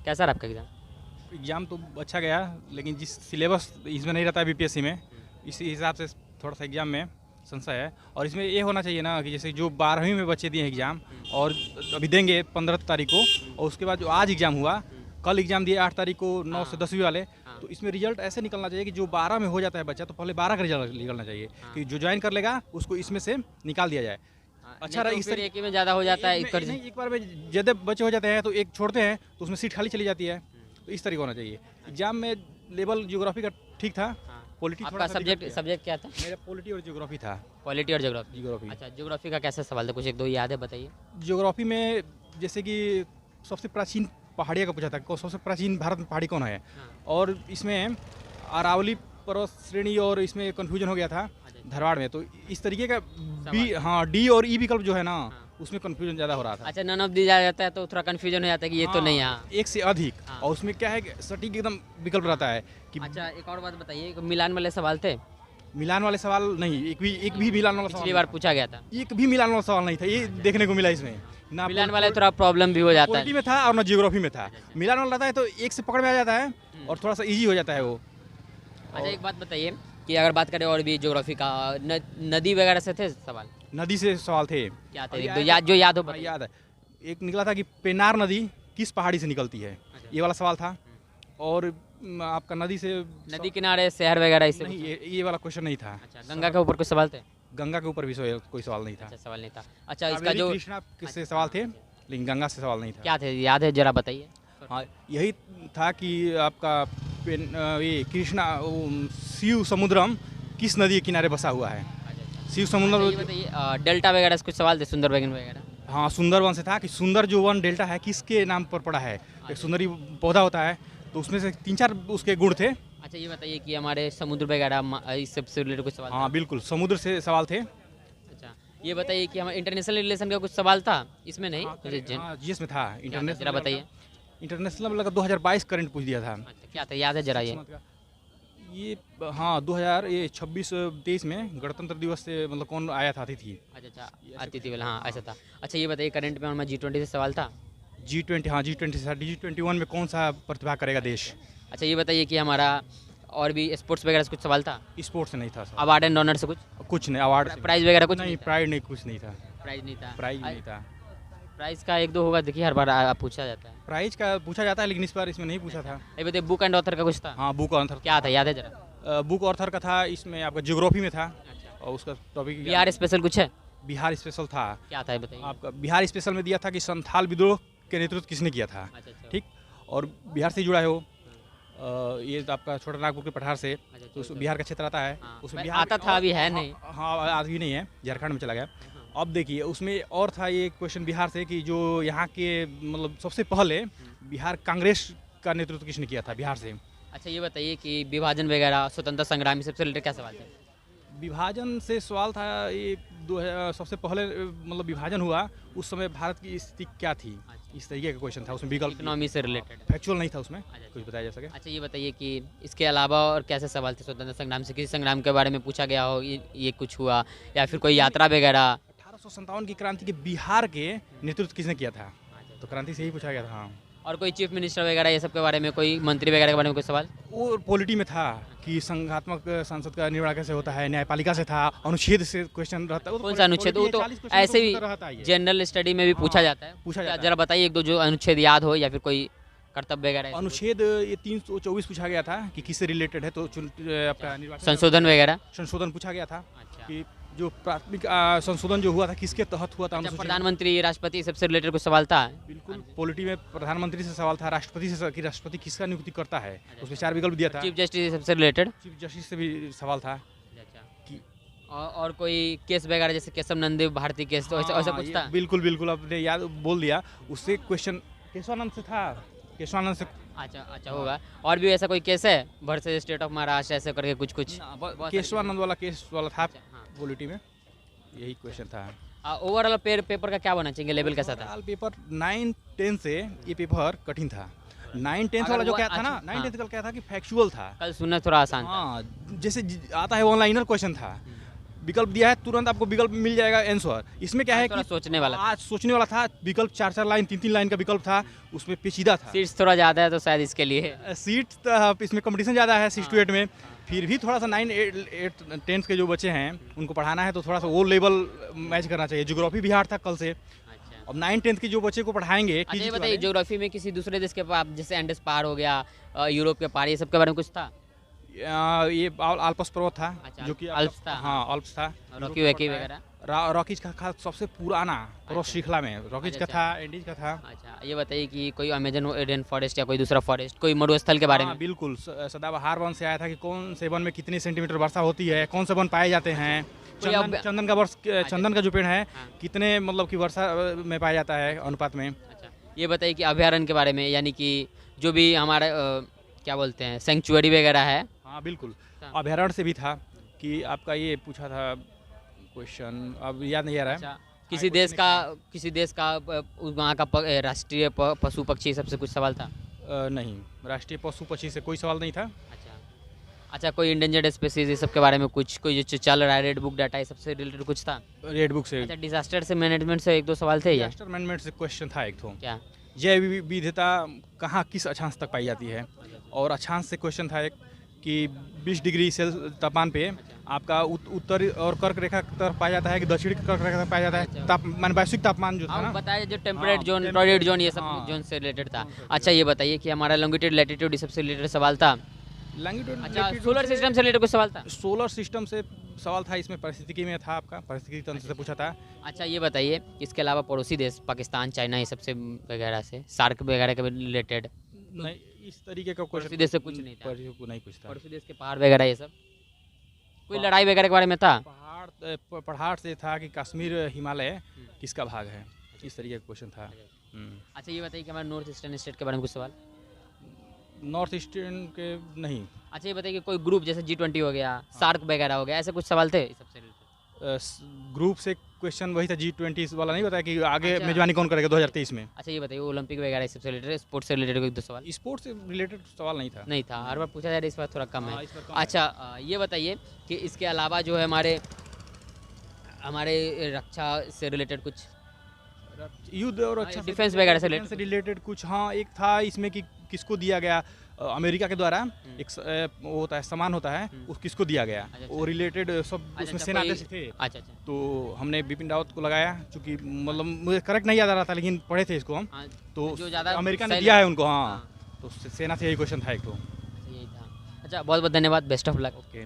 कैसा रहा आपका एग्ज़ाम? एग्ज़ाम तो अच्छा गया, लेकिन जिस सिलेबस इसमें नहीं रहता है बीपीएससी में, इसी हिसाब से थोड़ा सा एग्ज़ाम में संशय है। और इसमें ये होना चाहिए ना कि जैसे जो 12वीं में बच्चे दिए एग्ज़ाम और अभी देंगे 15 तारीख को, और उसके बाद जो आज एग्ज़ाम हुआ, कल एग्ज़ाम दिए 8 तारीख को 9 से 10वीं वाले, तो इसमें रिजल्ट ऐसे निकलना चाहिए कि जो 12 में हो जाता है बच्चा, तो पहले 12 का रिजल्ट निकलना चाहिए कि जो ज्वाइन कर लेगा उसको इसमें से निकाल दिया जाए। अच्छा रहा तो इस फिर तरीके एक ही में ज़्यादा हो जाता है एक एक में कर नहीं, एक बार में ज़्यादा बच्चे हो जाते हैं तो एक छोड़ते हैं तो उसमें सीट खाली चली जाती है, तो इस तरीके होना चाहिए। एग्जाम में लेवल ज्योग्राफी का ठीक था, पॉलिटी आपका थोड़ा सा सब्जेक्ट दिक्कत सब्जेक्ट क्या था? किया। मेरा पॉलिटी और ज्योग्राफी था। पॉलिटी और ज्योग्राफी। ज्योग्राफी अच्छा, ज्योग्राफी का कैसा सवाल था? कुछ एक दो याद है, बताइए। ज्योग्राफी में जैसे कि सबसे प्राचीन पहाड़ियों का पूछा था, सबसे प्राचीन भारत में पहाड़ी कौन है, और इसमें अरावली पर्वत श्रेणी, और इसमें कन्फ्यूजन हो गया था धारवाड़ में, तो इस तरीके का बी, हाँ, डी और ई विकल्प जो है ना, उसमें कन्फ्यूजन ज़्यादा हो रहा था। अच्छा, नन ऑफ दी जाता है तो थोड़ा कन्फ्यूजन हो जाता है कि ये तो नहीं है। हाँ। एक से अधिक, हाँ। और उसमें क्या है कि सटीक एकदम विकल्प रहता है कि अच्छा, एक और बात बताइए, मिलान वाले सवाल थे? मिलान वाले सवाल नहीं, एक भी मिलान वाला सवाल पिछली नहीं बार था। पूछा गया था। एक भी मिलान वाला सवाल नहीं था, ये देखने को मिला इसमें ना। मिलान वाले थोड़ा प्रॉब्लम भी हो जाता पॉलिटी है। में था और ना जियोग्राफी में था। मिलान वाला रहता है तो एक से पकड़ में आ जाता है और थोड़ा सा इजी हो जाता है वो। अच्छा, एक बात बताइए कि अगर बात करें और भी ज्योग्राफी का, नदी वगैरह से थे सवाल? नदी से सवाल थे। क्या थे? और एक दो याद, जो याद हो हाँ, बताइए। याद है। एक निकला था कि पेनार नदी किस पहाड़ी से निकलती है, ये वाला सवाल था। और आपका नदी से नदी किनारे शहर वगैरह इससे नहीं, पूछा? ये वाला क्वेश्चन नहीं था। अच्छा, गंगा के ऊपर कुछ सवाल थे? गंगा के ऊपर भी कोई सवाल नहीं था। अच्छा, सवाल नहीं था। अच्छा, इसका कावेरी जो कृष्णा से सवाल थे, लेकिन गंगा से सवाल नहीं था। क्या थे, याद है जरा बताइए। हाँ, यही था कि आपका ये कृष्णा शिव समुद्रम किस नदी के किनारे बसा हुआ है। शिव अच्छा, समुद्र, ये बताइए, डेल्टा वगैरह से कुछ सवाल थे, सुंदरबन वगैरह? हाँ, सुंदरवन से था कि सुंदर जो वन डेल्टा है किसके नाम पर पड़ा है। एक सुंदरी पौधा होता है, तो उसमें से 3-4 उसके गुण थे। अच्छा, ये बताइए कि हमारे समुद्र वगैरह इस सब से रिलेटेड कुछ सवाल हाँ, बिल्कुल, समुद्र से सवाल थे। अच्छा, ये बताइए कि हमारे इंटरनेशनल रिलेशन का कुछ सवाल था इसमें? नहीं? हाँ, मुझे हाँ, जीएस में था। इंटरनेशनल जरा बताइए। इंटरनेशनल लगा 2022 करंट पूछ दिया था। अच्छा, क्या था, याद है जरा ये? ये हाँ, 2026-23 में गणतंत्र दिवस से मतलब कौन आया था अतिथि। अच्छा, अतिथि वाला, हाँ, ऐसा था। अच्छा, ये बताइए करंट में हमारा G20 से सवाल था? G20, हाँ, G20 से G21 में कौन सा प्रतिभाग करेगा देश। अच्छा, ये बताइए कि हमारा और भी स्पोर्ट्स वगैरह से कुछ सवाल था? स्पोर्ट्स से नहीं था सर। अवार्ड एंड ऑनर से कुछ नहीं, अवार्ड प्राइज वगैरह कुछ नहीं, प्राइज नहीं, कुछ नहीं था। प्राइज नहीं था? प्राइज नहीं था। प्राइज का एक दो होगा, देखिए हर बार पूछा जाता है। प्राइज का पूछा जाता है, लेकिन इस बार इसमें नहीं पूछा था। ये बताइए बुक एंड ऑथर का कुछ था? हाँ, बुक ऑथर, क्या था, याद है जरा? बुक ऑथर का था, इसमें आपका ज्योग्राफी में था, और उसका टॉपिक बिहार स्पेशल कुछ है? बिहार स्पेशल था। क्या था ये बताइए? आपका बिहार स्पेशल में दिया था कि संथाल विद्रोह के नेतृत्व किसने किया था। अच्छा, ठीक, और बिहार से जुड़ा है वो। ये तो आपका छोटा नागपुर के पठार से, तो उस बिहार का क्षेत्र आता है। हाँ, उसमें मैं आता था, अभी है नहीं। हाँ, आज भी नहीं है, झारखंड में चला गया। अब देखिए उसमें और था ये क्वेश्चन बिहार से कि जो यहाँ के मतलब सबसे पहले बिहार कांग्रेस का नेतृत्व किसने किया था बिहार से। अच्छा, ये बताइए कि विभाजन वगैरह, स्वतंत्रता संग्राम, इस सबसे रिलेटेड क्या सवाल थे? विभाजन से सवाल था, ये सबसे पहले मतलब विभाजन हुआ उस समय भारत की स्थिति क्या थी, इस तरीके का क्वेश्चन था। उसमें विकल्प, इकोनॉमी से रिलेटेड। फैक्चुअल नहीं था उसमें, कुछ बताया जा सके। अच्छा, ये बताइए कि इसके अलावा और कैसे सवाल थे स्वतंत्रता संग्राम से? किसी संग्राम के बारे में पूछा गया हो, ये कुछ हुआ, या फिर कोई यात्रा वगैरह? 1857 की क्रांति के बिहार के नेतृत्व किसने किया था, तो क्रांति से ही पूछा गया था। हाँ, और कोई चीफ मिनिस्टर वगैरह ये सब के बारे में, कोई मंत्री वगैरह के बारे में कोई सवाल? वो पॉलिटी में था कि संघात्मक संसद का निर्माण कैसे होता है, न्यायपालिका से था, अनुच्छेद से क्वेश्चन रहता है। कौन सा अनुच्छेद? वो तो 40 क्वेश्चन ऐसे तो ही रहता ही है। जनरल स्टडी में भी पूछा जाता है। पूछा जाता है। जरा बताइए एक दो जो अनुच्छेद याद हो, या फिर कोई कर्तव्य वगैरह ऐसे अनुच्छेद ये 324 पूछा गया था कि किससे रिलेटेड है, तो आपका निर्वाचन संशोधन वगैरह? संशोधन पूछा गया था अच्छा, कि जो प्राथमिक संशोधन जो हुआ था किसके तहत हुआ था। अच्छा, अनुसूचित- प्रधानमंत्री, राष्ट्रपति, सबसे रिलेटेड कुछ सवाल था? बिल्कुल, पॉलिटी में प्रधानमंत्री से सवाल था, राष्ट्रपति से कि राष्ट्रपति किसका नियुक्ति करता है, उसमें 4 विकल्प दिया था। चीफ जस्टिस सबसे रिलेटेड? चीफ जस्टिस से भी सवाल था कि और कोई केस वगैरह, जैसे केशव नंदी भारती केस, तो ऐसा हाँ, कुछ ये था? बिल्कुल आपने याद बोल दिया। उससे क्वेश्चन केशवानंद से था, केशवानंद से। अच्छा होगा। और भी ऐसा कोई केस है, वर्सेस स्टेट ऑफ महाराष्ट्र, ऐसे करके कुछ केशवानंद वाला केस वाला था हाँ। पॉलिटी में, यही क्वेश्चन था। ओवरऑल पेपर का क्या होना चाहिए, लेवल कैसा था? ओवरऑल पेपर 9-10 से ये पेपर कठिन था। 9-10 वाला जो क्या था ना, अच्छा, 9-10 का क्या था कि फैक्चुअल था। कल सुनना थोड़ा आसान था। हाँ, जैसे आता है ऑनलाइनर क्वेश्चन था, विकल्प दिया है, तुरंत आपको विकल्प मिल जाएगा आंसर। इसमें क्या है थोड़ा कि सोचने वाला आज सोचने वाला था, विकल्प 4-4 लाइन 3-3 लाइन का विकल्प था, उसमें पेचीदा था। सीट्स थोड़ा ज़्यादा है तो शायद इसके लिए। सीट इसमें कंपटीशन ज़्यादा है 6 to 8 में, हाँ। फिर भी थोड़ा सा 9, 8, 10 के जो बच्चे हैं उनको पढ़ाना है तो थोड़ा सा वो लेवल मैच करना चाहिए। ज्योग्राफी भी हार्ड था कल से, अच्छा अब 9, 10 के जो बच्चे को पढ़ाएंगे अच्छा, ये TGT बताइए वाले, ज्योग्राफी में किसी दूसरे देश के पास जैसे एंडस पार हो गया, यूरोप के पार, ये सब के बारे में कुछ था? ये आल्प्स पर्वत था, अच्छा, जो कि अल्प्स था, हाँ अल्प्स था, रॉकी वैकी वगैरह। रॉकीज का था सबसे पुराना पर्वत अच्छा। श्रृंखला में, रॉकीज का अच्छा, था, एंडीज का था। अच्छा ये बताइए कि कोई अमेजन रेन फॉरेस्ट या कोई दूसरा फॉरेस्ट, कोई मरुस्थल के बारे हाँ, में? बिल्कुल सदाबहार वन से आया था कि कौन से वन में कितने सेंटीमीटर वर्षा होती है, कौन से वन पाए जाते हैं, कोई चंदन का जो पेड़ है हाँ। कितने मतलब कि वर्षा में पाया जाता है अनुपात में। अच्छा ये बताइए कि अभयारण्य के बारे में, यानी कि जो भी हमारा क्या बोलते हैं सेंचुअरी वगैरह है। हाँ बिल्कुल, हाँ। अभयारण्य से भी था कि आपका ये पूछा था क्वेश्चन, अब याद नहीं आ रहा है। अच्छा किसी देश का वहाँ का राष्ट्रीय पशु पक्षी सबसे कुछ सवाल था? नहीं, राष्ट्रीय पशु पक्षी से कोई सवाल नहीं था। अच्छा अच्छा कोई इंडेंजर्ड स्पीसीज ये सब के बारे में कुछ, कोई जो चल रहा है रेड बुक डाटा, ये सबसे रिलेटेड कुछ था? रेड बुक से अच्छा डिजास्टर से मैनेजमेंट से 1-2 सवाल थे या डिजास्टर मैनेजमेंट से क्वेश्चन था एक तो, क्या? जैव विविधता कहाँ किस अक्षांश तक पाई जाती है, और अक्षांश से क्वेश्चन था एक कि 20 डिग्री सेल्सियस तापमान पे आपका उत्तर और कर्क रेखा की तरफ पाया जाता है कि दक्षिण कर्क रेखा तरफ पाया जाता है, तापमान वैश्विक तापमान जो था हाँ ना। बताया जो टेम्परेट हाँ, जोन, temperate, टॉर्रिड जोन, ये सब हाँ। जोन से रिलेटेड था। अच्छा ये बताइए कि हमारा लॉन्गिट्यूड लैटिट्यूड सबसे रिलेटेड सवाल था? लैंगिट्यूड अच्छा सोलर सिस्टम से रिलेटेड कुछ सवाल था? सोलर सिस्टम से सवाल था, इसमें परिस्थितिकी में था, आपका परिस्थितिकी तंत्र से पूछा था। अच्छा ये बताइए इसके अलावा पड़ोसी देश पाकिस्तान, चाइना, ये सबसे वगैरह से, सार्क वगैरह के रिलेटेड नहीं, इस तरीके का पड़ोसी क्वेश्चन देश से कुछ नहीं था? नहीं कुछ था। पड़ोसी देश के पहाड़ वगैरह ये सब, कोई लड़ाई वगैरह के बारे में था? पहाड़ से था कि कश्मीर हिमालय किसका भाग है, इस तरीके का क्वेश्चन था। अच्छा ये बताइए कि हमारे नॉर्थ ईस्टर्न स्टेट के बारे में कुछ सवाल? नॉर्थ ईस्टर्न के नहीं। अच्छा ये बताइए कि कोई ग्रुप जैसे G20 हो गया, सार्क वगैरह हो गया, ऐसे कुछ सवाल थे इस सबसे रिलेटेड? ग्रुप से क्वेश्चन वही था, G20 वाला नहीं बताया कि आगे अच्छा। मेजबानी कौन करेगा 2023 में। अच्छा ये बताइए ओलंपिक वगैरह इस सबसे रिलेटेड, स्पोर्ट्स से रिलेटेड कोई 2 सवाल? स्पोर्ट्स से रिलेटेड सवाल नहीं था। नहीं था, हर बार पूछा जा रहा है, इस बार थोड़ा कम है। हाँ, इस बार कम है। अच्छा ये बताइए कि इसके अलावा जो है हमारे हमारे रक्षा से रिलेटेड कुछ, युद्ध और अच्छा डिफेंस वगैरह से डिफेंस से रिलेटेड कुछ, हाँ एक था इसमें कि किसको दिया गया, अमेरिका के द्वारा एक वो होता है सामान होता है, उस किसको दिया गया, अच्छा, वो रिलेटेड सब अच्छा, उसमें अच्छा, सेना कोई- अध्यक्ष थे। अच्छा अच्छा तो हमने बिपिन रावत को लगाया, चूँकि मतलब मुझे करेक्ट नहीं याद आ रहा था, लेकिन पढ़े थे इसको हम, हाँ तो जो ज़्यादा अमेरिका ने सही दिया लगा। है उनको। हाँ, हाँ। तो सेना से यही क्वेश्चन था एक तो। यही था। अच्छा बहुत बहुत धन्यवाद, बेस्ट ऑफ लक। ओके।